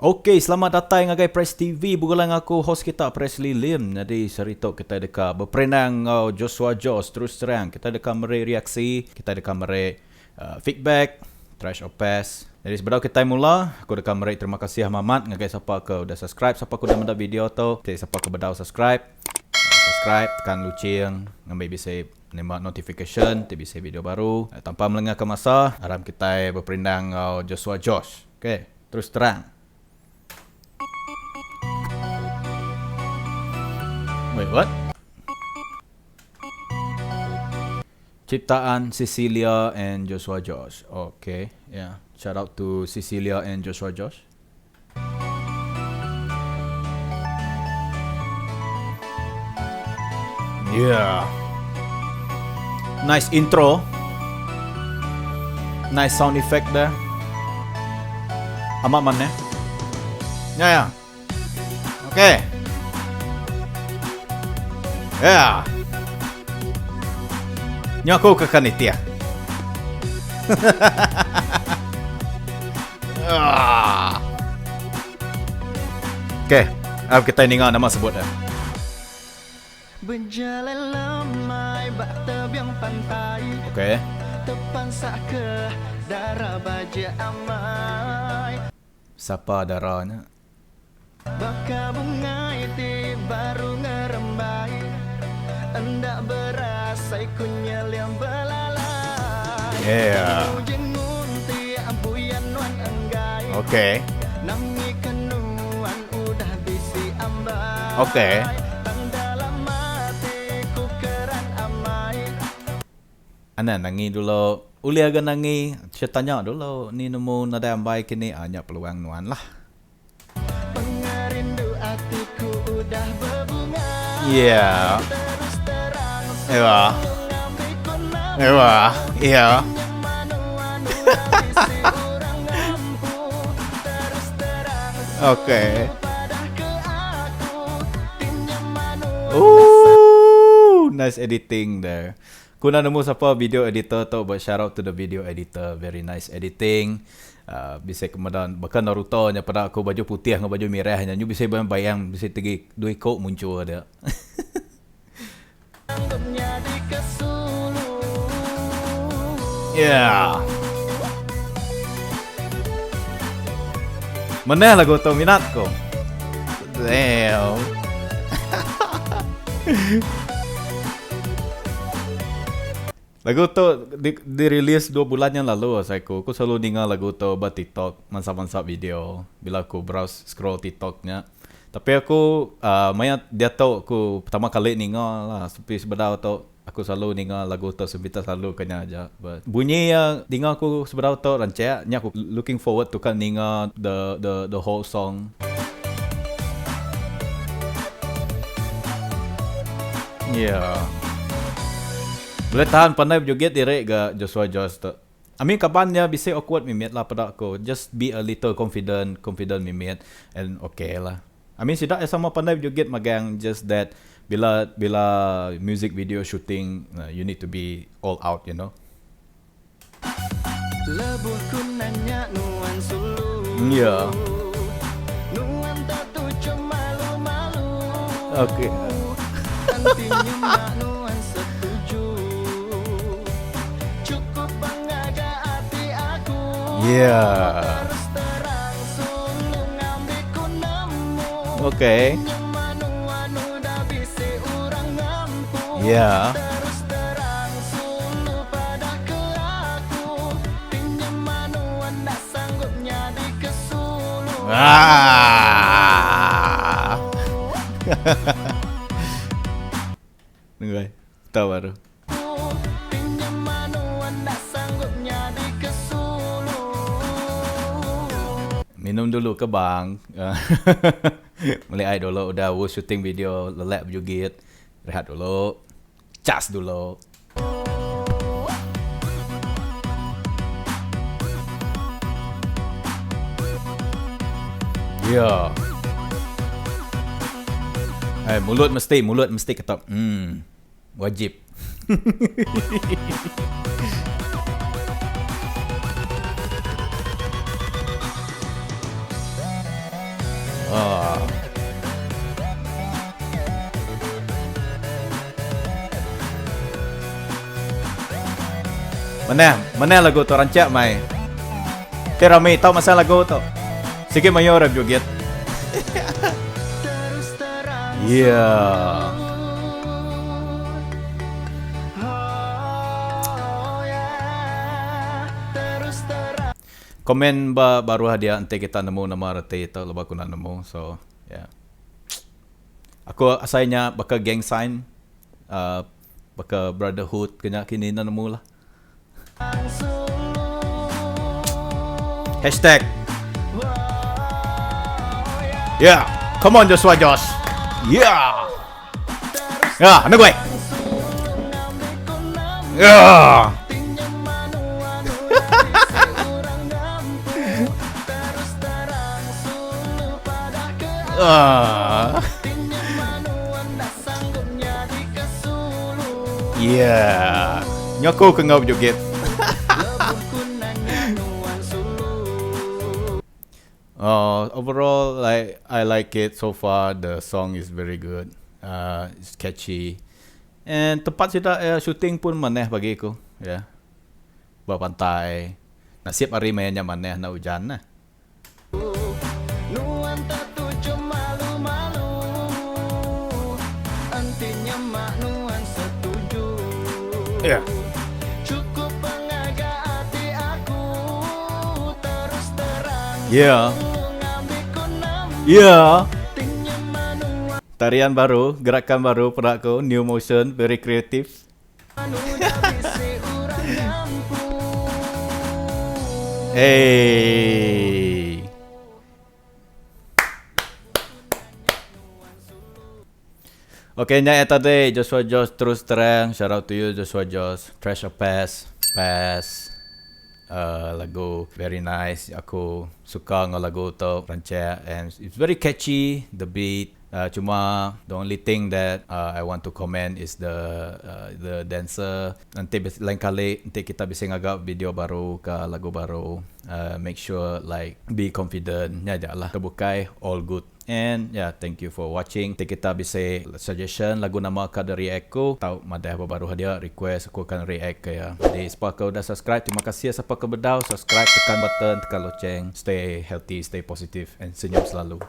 Okey, selamat datang ngagai Press TV. Bukan aku host kita Presley Lim. Jadi serito kita dekat berperenang Joshua Josh terus terang. Kita dekat mere reaksi, kita dekat mere feedback, trash or pass. Jadi sebelum kita mula, aku dekat mere terima kasih Mamat ngagai siapa ke udah subscribe, siapa ke udah mendak video tu. Jadi siapa ke bedau subscribe. Subscribe, tekan lucing, ngambil bisa nembak notification, bisa video baru. Tanpa melengahkan masa, haram kita berperenang Joshua Josh. Okey, terus terang. Wait, what? Ciptaan Cecilia and Joshua Josh. Okay, yeah. Shout out to Cecilia and Joshua Josh. Yeah. Nice intro. Nice sound effect there. Amat mana? Ya, ya. Okay. Ya. Nyako ke kanitia. Okay, kita dengar nama sebut dah. Berjalan lamai bak tebiang pantai. Okay. Terpansak ke darah baja amai. Siapa darahnya? Baka bunga itu baru ngerembai. Hendak berasai kunyel yang belalai. Yeah. Jengun tiap buyan wan enggai. Okay. Nangi kenuan udah bisi ambai. Okay. Tang dalam matiku keran amai. Ana nangi dulu. Uli agak nangi. Saya tanya dulu. Ni nemu nada ambai kini. Hanya peluang nuan lah. Pengerindu hatiku udah berbunga. Yeah. Terus terang Ewa. Ewa. Iya. Okay. Nice editing there. Kuna nemu siapa video editor tu, but shout out to the video editor. Very nice editing. Bisa kemudian bahkan Naruto nya pada aku baju putih dengan baju merah nya you bisa bayang bisa tegi dua kok muncul ada. Yeah. Mana lagu tu minat ko? Damn. Lagu tu dirilis 2 bulan yang lalu aku selalu dengar lagu tu buat TikTok masa-masa video bila aku browse scroll TikToknya. Tapi aku maya dia tahu aku pertama kali dengar lah tapi sebenarnya tu aku selalu dengar lagu tu sebita selalu kena aja. But bunyi yang dengar aku sebenarnya tu rancaknya aku looking forward to kan dengar the whole song. Yeah. Boleh tahan pandai berjoget direk ke Joshua Josh tu. I mean kabarnya bisa awkward mimit lah pada aku. Just be a little confident mimit and okay lah. I mean sidak sama pandai berjoget magang just that bila music video shooting you need to be all out, you know. Lebuh kunanya nuan sulu. Yeah. Nuan tatu cuma malu-malu. Okay. Antinya mak nuan setuju. Cukup bangga hati aku. Yeah. Terus terang sulu ngambil ku nemu. Okay. Nuan udah bisi urang ngampu. Yeah. Terus terang sulu pada ke aku. Pinjam manuan tak sanggup nyadi ke sulu. Nunggu. Tahu baru. Pinjam manuan tak sanggup nyadi ke sulu. Minum dulu ke bang. Mulai air dulu udah shooting video lelak berjoget. Rehat dulu. Cas dulu. Ya. Mulut mesti ketop. Wajib. Ah. Mana lagu tu rancak mai. Tera mai tahu masa lagu tu. Sige mayor joget. Terus terang Iya. oh yeah. Terus terang Komen baru hadiah ente kita nemu nama rete itu lepas aku nak nemu. So, yeah. Aku asalnya bakal gang sign, bakal brotherhood kena kini nak nemu lah. Hashtag. Yeah, come on Joshua Josh. Yeah. Ya, ambil gue. Ya. Yeah. Nyoko ke ngau joget. Overall, I like it so far. The song is very good. It's catchy. And tempat kita shooting pun maneh bagi aku. Ya. Bawa pantai. Nasib hari mainnya maneh na hujan nah. Nuan tertuju malu-malu. Antinya mak nuan setuju. Ya. Cukup pengaga hati aku. Terus terang Ya. ngambilku nama. Ya. Tarian baru, gerakan baru pada aku, new motion, very creative. Hey. Okay, nya tadi Joshua Josh terus terang. Shout out to you Joshua Josh. Treasure Pass. Lagu very nice. Aku suka dengan lagu tu rancak and it's very catchy. The beat. Cuma the only thing that I want to comment is the dancer. Nanti lain kali nanti kita bisa ngagak video baru ke lagu baru. Make sure like be confident. Ya lah. Terbukai all good. And yeah, thank you for watching. Nanti kita bisa suggestion lagu nama ka dari aku. Tahu madah apa baru hadiah request aku akan react ke ya. Jadi siapa kau dah subscribe, terima kasih siapa kau bedau subscribe, tekan button, tekan loceng. Stay healthy, stay positive and senyum selalu.